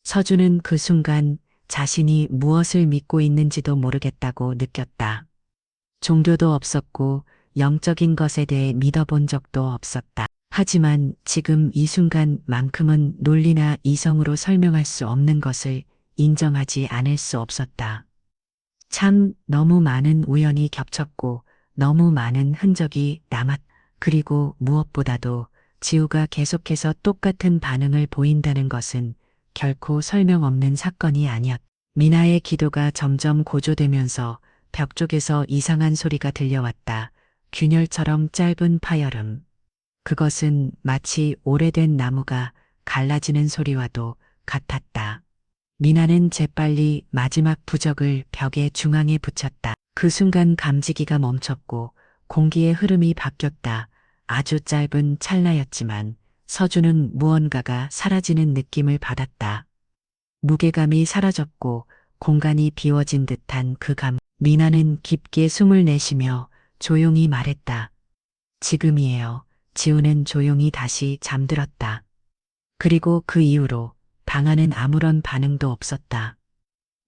서준은 그 순간 자신이 무엇을 믿고 있는지도 모르겠다고 느꼈다. 종교도 없었고 영적인 것에 대해 믿어본 적도 없었다. 하지만 지금 이 순간만큼은 논리나 이성으로 설명할 수 없는 것을 인정하지 않을 수 없었다. 참 너무 많은 우연이 겹쳤고 너무 많은 흔적이 남았. 그리고 무엇보다도 지우가 계속해서 똑같은 반응을 보인다는 것은 결코 설명 없는 사건이 아니었다. 미나의 기도가 점점 고조되면서 벽 쪽에서 이상한 소리가 들려왔다. 균열처럼 짧은 파열음. 그것은 마치 오래된 나무가 갈라지는 소리와도 같았다. 미나는 재빨리 마지막 부적을 벽의 중앙에 붙였다. 그 순간 감지기가 멈췄고 공기의 흐름이 바뀌었다. 아주 짧은 찰나였지만 서준은 무언가가 사라지는 느낌을 받았다. 무게감이 사라졌고 공간이 비워진 듯한 그 감. 미나는 깊게 숨을 내쉬며 조용히 말했다. 지금이에요. 지우는 조용히 다시 잠들었다. 그리고 그 이후로 방 안은 아무런 반응도 없었다.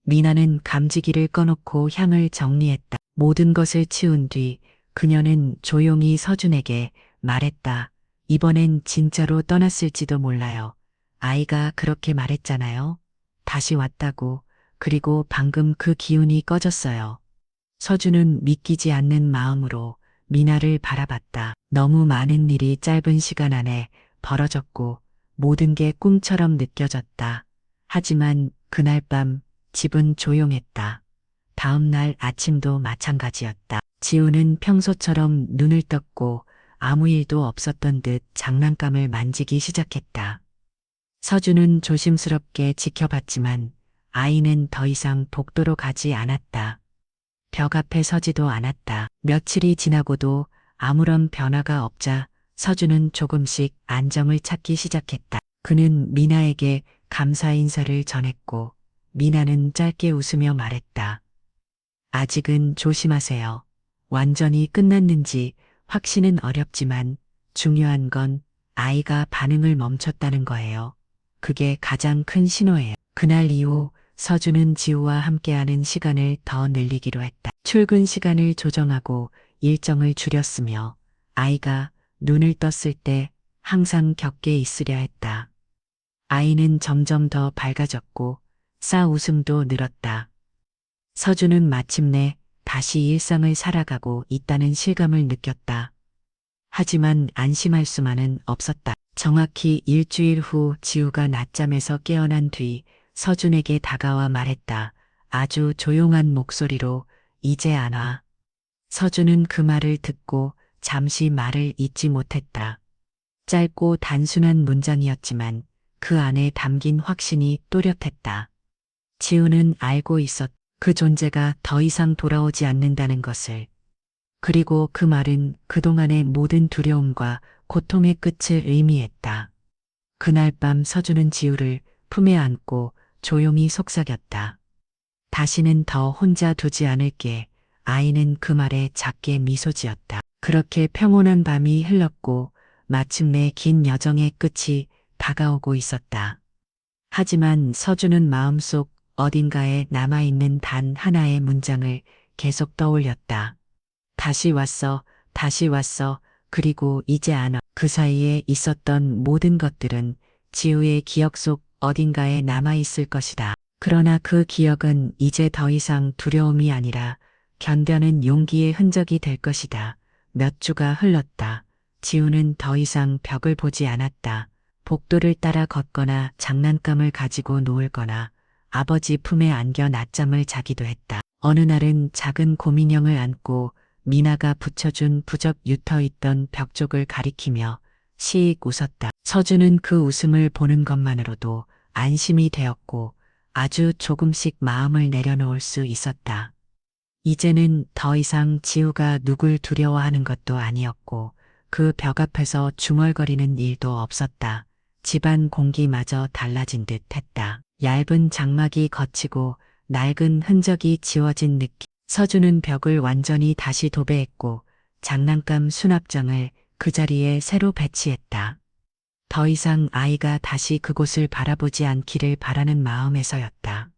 미나는 감지기를 꺼놓고 향을 정리했다. 모든 것을 치운 뒤 그녀는 조용히 서준에게 말했다. 이번엔 진짜로 떠났을지도 몰라요. 아이가 그렇게 말했잖아요. 다시 왔다고. 그리고 방금 그 기운이 꺼졌어요. 서준은 믿기지 않는 마음으로 미나를 바라봤다. 너무 많은 일이 짧은 시간 안에 벌어졌고 모든 게 꿈처럼 느껴졌다. 하지만 그날 밤 집은 조용했다. 다음 날 아침도 마찬가지였다. 지우는 평소처럼 눈을 떴고 아무 일도 없었던 듯 장난감을 만지기 시작했다. 서준은 조심스럽게 지켜봤지만 아이는 더 이상 복도로 가지 않았다. 벽 앞에 서지도 않았다. 며칠이 지나고도 아무런 변화가 없자 서준은 조금씩 안정을 찾기 시작했다. 그는 미나에게 감사 인사를 전했고 미나는 짧게 웃으며 말했다. 아직은 조심하세요. 완전히 끝났는지 확신은 어렵지만 중요한 건 아이가 반응을 멈췄다는 거예요. 그게 가장 큰 신호예요. 그날 이후 서준은 지우와 함께하는 시간을 더 늘리기로 했다. 출근 시간을 조정하고 일정을 줄였으며 아이가 눈을 떴을 때 항상 곁에 있으려 했다. 아이는 점점 더 밝아졌고 싸웃음도 늘었다. 서준은 마침내 다시 일상을 살아가고 있다는 실감을 느꼈다. 하지만 안심할 수만은 없었다. 정확히 일주일 후 지우가 낮잠에서 깨어난 뒤 서준에게 다가와 말했다. 아주 조용한 목소리로 이제 안 와. 서준은 그 말을 듣고 잠시 말을 잇지 못했다. 짧고 단순한 문장이었지만 그 안에 담긴 확신이 또렷했다. 지우는 알고 있었. 그 존재가 더 이상 돌아오지 않는다는 것을. 그리고 그 말은 그동안의 모든 두려움과 고통의 끝을 의미했다. 그날 밤 서준은 지우를 품에 안고 조용히 속삭였다. 다시는 더 혼자 두지 않을게. 아이는 그 말에 작게 미소 지었다. 그렇게 평온한 밤이 흘렀고 마침내 긴 여정의 끝이 다가오고 있었다. 하지만 서준은 마음속 어딘가에 남아있는 단 하나의 문장을 계속 떠올렸다. 다시 왔어, 다시 왔어, 그리고 이제 안 와. 그 사이에 있었던 모든 것들은 지우의 기억 속 어딘가에 남아있을 것이다. 그러나 그 기억은 이제 더 이상 두려움이 아니라 견뎌낸 용기의 흔적이 될 것이다. 몇 주가 흘렀다. 지우는 더 이상 벽을 보지 않았다. 복도를 따라 걷거나 장난감을 가지고 놀거나 아버지 품에 안겨 낮잠을 자기도 했다. 어느 날은 작은 곰인형을 안고 미나가 붙여준 부적 옅어있던 벽 쪽을 가리키며 시익 웃었다. 서준은 그 웃음을 보는 것만으로도 안심이 되었고 아주 조금씩 마음을 내려놓을 수 있었다. 이제는 더 이상 지우가 누굴 두려워하는 것도 아니었고 그 벽 앞에서 중얼거리는 일도 없었다. 집안 공기마저 달라진 듯 했다. 얇은 장막이 걷히고 낡은 흔적이 지워진 느낌. 서준은 벽을 완전히 다시 도배했고 장난감 수납장을 그 자리에 새로 배치했다. 더 이상 아이가 다시 그곳을 바라보지 않기를 바라는 마음에서였다.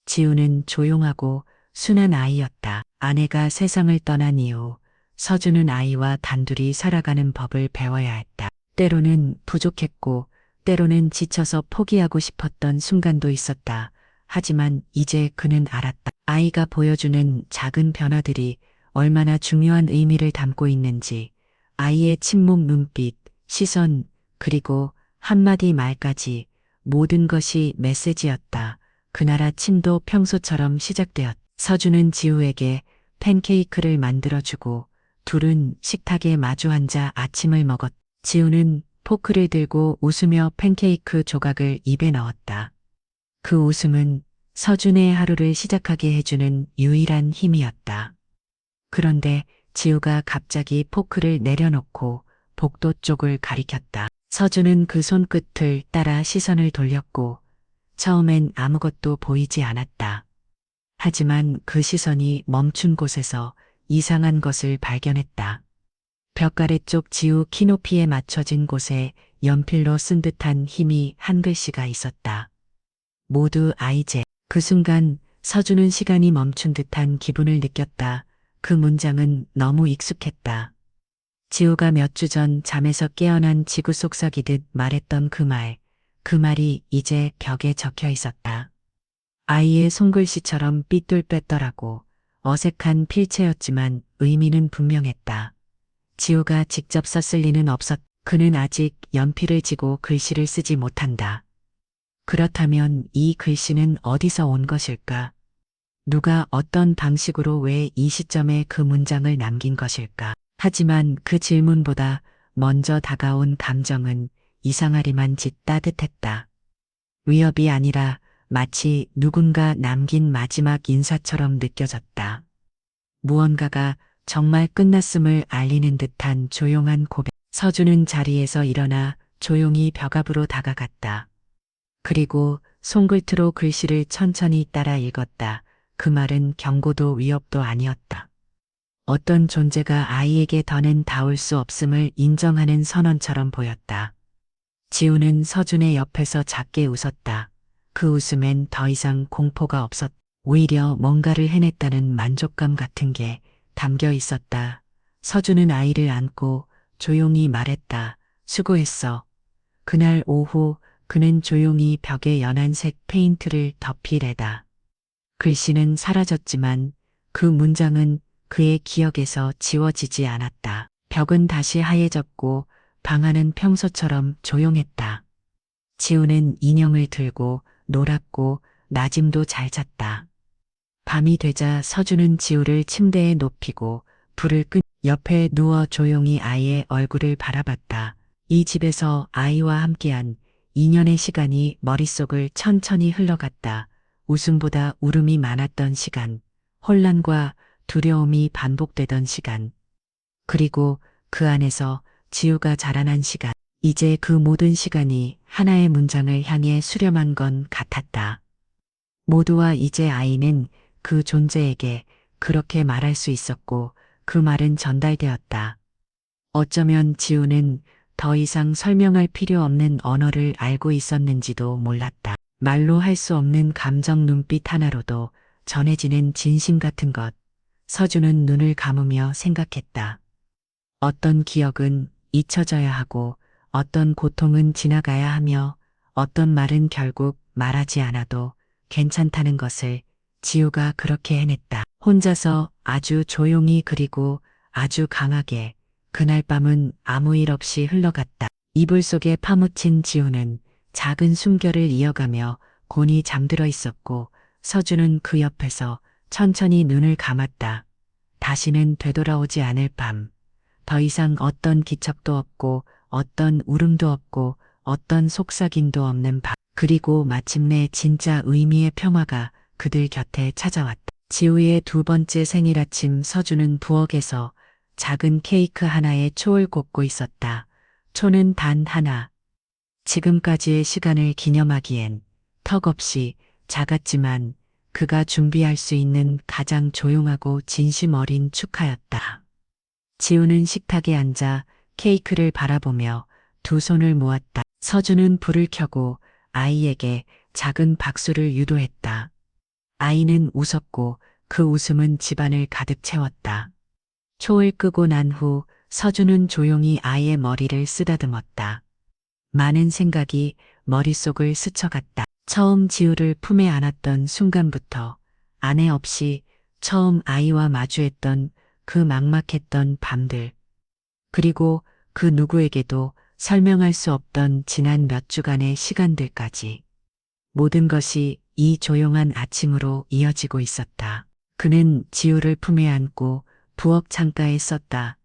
지우는 조용하고 순한 아이였다. 아내가 세상을 떠난 이후 서준은 아이와 단둘이 살아가는 법을 배워야 했다. 때로는 부족했고 때로는 지쳐서 포기하고 싶었던 순간도 있었다. 하지만 이제 그는 알았다. 아이가 보여주는 작은 변화들이 얼마나 중요한 의미를 담고 있는지. 아이의 침묵 눈빛, 시선, 그리고 한마디 말까지 모든 것이 메시지였다. 그날 아침도 평소처럼 시작되었다. 서준은 지우에게 팬케이크를 만들어주고 둘은 식탁에 마주 앉아 아침을 먹었다. 지우는 포크를 들고 웃으며 팬케이크 조각을 입에 넣었다. 그 웃음은 서준의 하루를 시작하게 해주는 유일한 힘이었다. 그런데 지우가 갑자기 포크를 내려놓고 복도 쪽을 가리켰다. 서준은 그 손끝을 따라 시선을 돌렸고 처음엔 아무것도 보이지 않았다. 하지만 그 시선이 멈춘 곳에서 이상한 것을 발견했다. 벽가래 쪽 지우 키높이에 맞춰진 곳에 연필로 쓴 듯한 힘이 한 글씨가 있었다. 모두 아이제. 그 순간 서준은 시간이 멈춘 듯한 기분을 느꼈다. 그 문장은 너무 익숙했다. 지우가 몇 주 전 잠에서 깨어난 지구 속삭이듯 말했던 그 말이 이제 벽에 적혀 있었다. 아이의 손글씨처럼 삐뚤빼뚤하고 어색한 필체였지만 의미는 분명했다. 지우가 직접 썼을 리는 없었. 그는 아직 연필을 쥐고 글씨를 쓰지 못한다. 그렇다면 이 글씨는 어디서 온 것일까? 누가 어떤 방식으로 왜 이 시점에 그 문장을 남긴 것일까? 하지만 그 질문보다 먼저 다가온 감정은 이상하리만 짓 따뜻했다. 위협이 아니라 마치 누군가 남긴 마지막 인사처럼 느껴졌다. 무언가가 정말 끝났음을 알리는 듯한 조용한 고백. 서준은 자리에서 일어나 조용히 벽 앞으로 다가갔다. 그리고 손글트로 글씨를 천천히 따라 읽었다. 그 말은 경고도 위협도 아니었다. 어떤 존재가 아이에게 더는 닿을 수 없음을 인정하는 선언처럼 보였다. 지우는 서준의 옆에서 작게 웃었다. 그 웃음엔 더 이상 공포가 없었다. 오히려 뭔가를 해냈다는 만족감 같은 게 담겨 있었다. 서준은 아이를 안고 조용히 말했다. 수고했어. 그날 오후 그는 조용히 벽에 연한색 페인트를 덮이래다. 글씨는 사라졌지만 그 문장은 그의 기억에서 지워지지 않았다. 벽은 다시 하얘졌고 방 안은 평소처럼 조용했다. 지우는 인형을 들고 놀았고 나짐도 잘 잤다. 밤이 되자 서준은 지우를 침대에 높이고 불을 끈 옆에 누워 조용히 아이의 얼굴을 바라봤다. 이 집에서 아이와 함께한 2년의 시간이 머릿속을 천천히 흘러갔다. 웃음보다 울음이 많았던 시간, 혼란과 두려움이 반복되던 시간, 그리고 그 안에서 지우가 자라난 시간. 이제 그 모든 시간이 하나의 문장을 향해 수렴한 건 같았다. 모두와 이제 아이는 그 존재에게 그렇게 말할 수 있었고 그 말은 전달되었다. 어쩌면 지우는 더 이상 설명할 필요 없는 언어를 알고 있었는지도 몰랐다. 말로 할 수 없는 감정 눈빛 하나로도 전해지는 진심 같은 것. 서준은 눈을 감으며 생각했다. 어떤 기억은 잊혀져야 하고 어떤 고통은 지나가야 하며 어떤 말은 결국 말하지 않아도 괜찮다는 것을 지우가 그렇게 해냈다. 혼자서 아주 조용히 그리고 아주 강하게. 그날 밤은 아무 일 없이 흘러갔다. 이불 속에 파묻힌 지우는 작은 숨결을 이어가며 곤히 잠들어 있었고 서준은 그 옆에서 천천히 눈을 감았다. 다시는 되돌아오지 않을 밤. 더 이상 어떤 기척도 없고 어떤 울음도 없고 어떤 속삭임도 없는 밤. 그리고 마침내 진짜 의미의 평화가 그들 곁에 찾아왔다. 지우의 두 번째 생일 아침 서준은 부엌에서 작은 케이크 하나에 초를 꽂고 있었다. 초는 단 하나. 지금까지의 시간을 기념하기엔 턱없이 작았지만 그가 준비할 수 있는 가장 조용하고 진심 어린 축하였다. 지우는 식탁에 앉아 케이크를 바라보며 두 손을 모았다. 서준은 불을 켜고 아이에게 작은 박수를 유도했다. 아이는 웃었고 그 웃음은 집안을 가득 채웠다. 초를 끄고 난 후 서준은 조용히 아이의 머리를 쓰다듬었다. 많은 생각이 머릿속을 스쳐갔다. 처음 지우를 품에 안았던 순간부터 아내 없이 처음 아이와 마주했던 그 막막했던 밤들, 그리고 그 누구에게도 설명할 수 없던 지난 몇 주간의 시간들까지 모든 것이 이 조용한 아침으로 이어지고 있었다. 그는 지우를 품에 안고 부엌 창가에 섰다.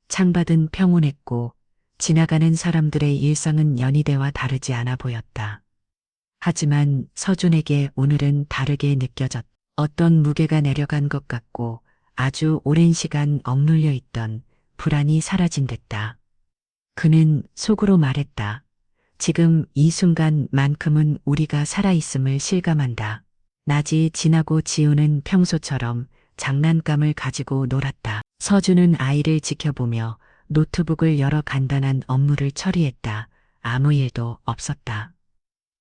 창밖은 평온했고 지나가는 사람들의 일상은 연희대와 다르지 않아 보였다. 하지만 서준에게 오늘은 다르게 느껴졌다. 어떤 무게가 내려간 것 같고 아주 오랜 시간 억눌려 있던 불안이 사라진 듯다. 그는 속으로 말했다. 지금 이 순간만큼은 우리가 살아있음을 실감한다. 낮이 지나고 지우는 평소처럼 장난감을 가지고 놀았다. 서준은 아이를 지켜보며 노트북을 열어 간단한 업무를 처리했다. 아무 일도 없었다.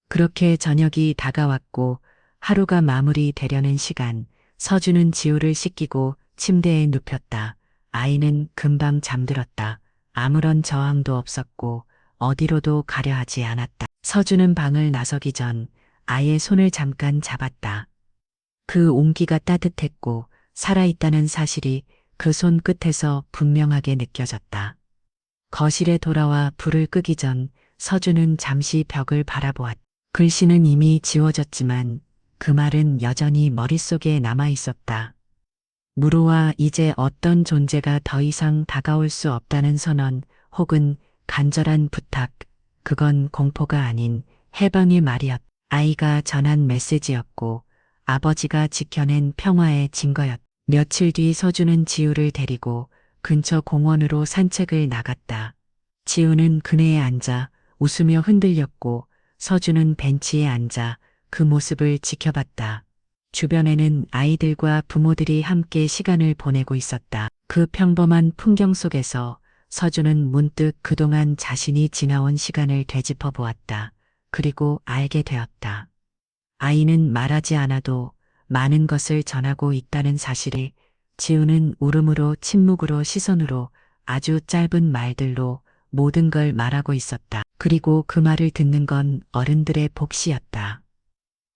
그렇게 저녁이 다가왔고 하루가 마무리되려는 시간, 서준은 지우를 씻기고 침대에 눕혔다. 아이는 금방 잠들었다. 아무런 저항도 없었고 어디로도 가려 하지 않았다. 서준은 방을 나서기 전 아이의 손을 잠깐 잡았다. 그 온기가 따뜻했고 살아있다는 사실이 그 손 끝에서 분명하게 느껴졌다. 거실에 돌아와 불을 끄기 전 서준은 잠시 벽을 바라보았다. 글씨는 이미 지워졌지만 그 말은 여전히 머릿속에 남아 있었다. 무로와 이제 어떤 존재가 더 이상 다가올 수 없다는 선언 혹은 간절한 부탁, 그건 공포가 아닌 해방의 말이었다. 아이가 전한 메시지였고 아버지가 지켜낸 평화의 증거였다. 며칠 뒤 서준은 지우를 데리고 근처 공원으로 산책을 나갔다. 지우는 그네에 앉아 웃으며 흔들렸고 서준은 벤치에 앉아 그 모습을 지켜봤다. 주변에는 아이들과 부모들이 함께 시간을 보내고 있었다. 그 평범한 풍경 속에서 서준은 문득 그동안 자신이 지나온 시간을 되짚어 보았다. 그리고 알게 되었다. 아이는 말하지 않아도 많은 것을 전하고 있다는 사실을. 지우는 울음으로, 침묵으로, 시선으로, 아주 짧은 말들로 모든 걸 말하고 있었다. 그리고 그 말을 듣는 건 어른들의 몫이었다.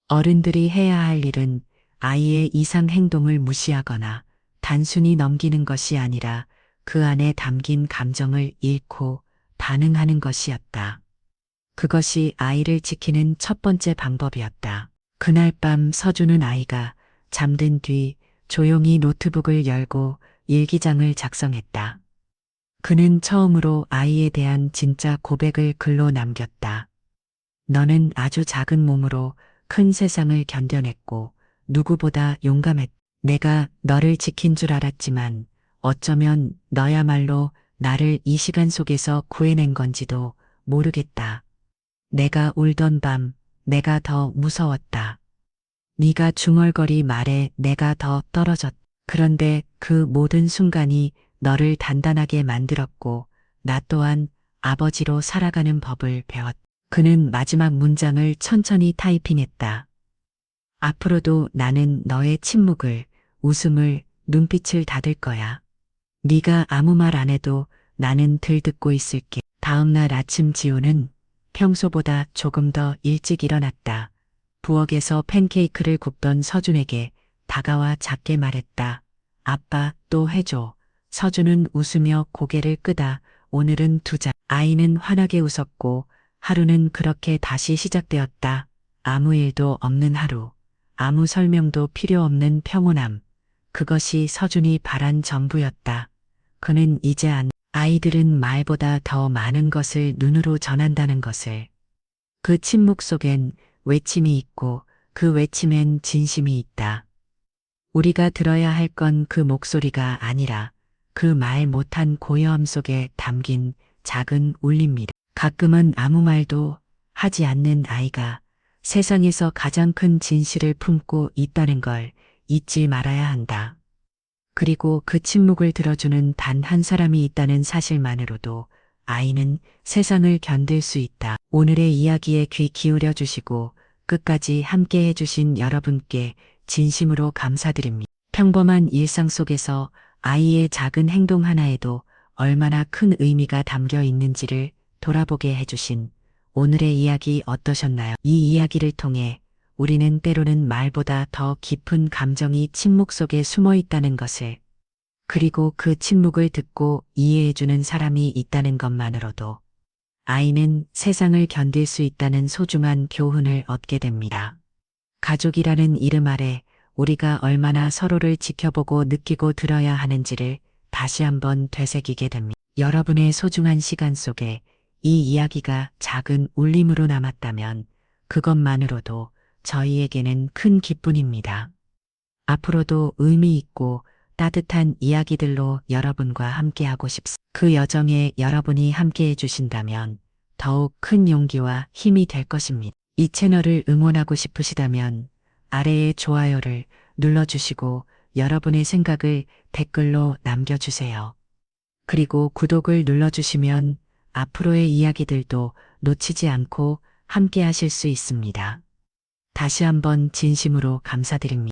어른들이 해야 할 일은 아이의 이상 행동을 무시하거나 단순히 넘기는 것이 아니라 그 안에 담긴 감정을 읽고 반응하는 것이었다. 그것이 아이를 지키는 첫 번째 방법이었다. 그날 밤 서준은 아이가 잠든 뒤 조용히 노트북을 열고 일기장을 작성했다. 그는 처음으로 아이에 대한 진짜 고백을 글로 남겼다. 너는 아주 작은 몸으로 큰 세상을 견뎌냈고 누구보다 용감했다. 내가 너를 지킨 줄 알았지만 어쩌면 너야말로 나를 이 시간 속에서 구해낸 건지도 모르겠다. 내가 울던 밤 내가 더 무서웠다. 네가 중얼거리 말에 내가 더 떨어졌다. 그런데 그 모든 순간이 너를 단단하게 만들었고 나 또한 아버지로 살아가는 법을 배웠다. 그는 마지막 문장을 천천히 타이핑했다. 앞으로도 나는 너의 침묵을, 웃음을, 눈빛을 닫을 거야. 네가 아무 말 안 해도 나는 들듣고 있을게. 다음 날 아침 지우는 평소보다 조금 더 일찍 일어났다. 부엌에서 팬케이크를 굽던 서준에게 다가와 작게 말했다. 아빠 또 해줘. 서준은 웃으며 고개를 끄다 오늘은 2잔. 아이는 환하게 웃었고 하루는 그렇게 다시 시작되었다. 아무 일도 없는 하루. 아무 설명도 필요 없는 평온함. 그것이 서준이 바란 전부였다. 그는 이제 아이들은 말보다 더 많은 것을 눈으로 전한다는 것을. 그 침묵 속엔 외침이 있고 그 외침엔 진심이 있다. 우리가 들어야 할 건 그 목소리가 아니라 그 말 못한 고요함 속에 담긴 작은 울림이다. 가끔은 아무 말도 하지 않는 아이가 세상에서 가장 큰 진실을 품고 있다는 걸 잊지 말아야 한다. 그리고 그 침묵을 들어주는 단 한 사람이 있다는 사실만으로도 아이는 세상을 견딜 수 있다. 오늘의 이야기에 귀 기울여 주시고 끝까지 함께 해주신 여러분께 진심으로 감사드립니다. 평범한 일상 속에서 아이의 작은 행동 하나에도 얼마나 큰 의미가 담겨 있는지를 돌아보게 해주신 오늘의 이야기 어떠셨나요? 이 이야기를 통해 우리는 때로는 말보다 더 깊은 감정이 침묵 속에 숨어 있다는 것을, 그리고 그 침묵을 듣고 이해해주는 사람이 있다는 것만으로도 아이는 세상을 견딜 수 있다는 소중한 교훈을 얻게 됩니다. 가족이라는 이름 아래 우리가 얼마나 서로를 지켜보고 느끼고 들어야 하는지를 다시 한번 되새기게 됩니다. 여러분의 소중한 시간 속에 이 이야기가 작은 울림으로 남았다면 그것만으로도 저희에게는 큰 기쁨입니다. 앞으로도 의미 있고 따뜻한 이야기들로 여러분과 함께하고 싶습니다. 그 여정에 여러분이 함께해 주신다면 더욱 큰 용기와 힘이 될 것입니다. 이 채널을 응원하고 싶으시다면 아래에 좋아요를 눌러주시고 여러분의 생각을 댓글로 남겨주세요. 그리고 구독을 눌러주시면 앞으로의 이야기들도 놓치지 않고 함께 하실 수 있습니다. 다시 한번 진심으로 감사드립니다.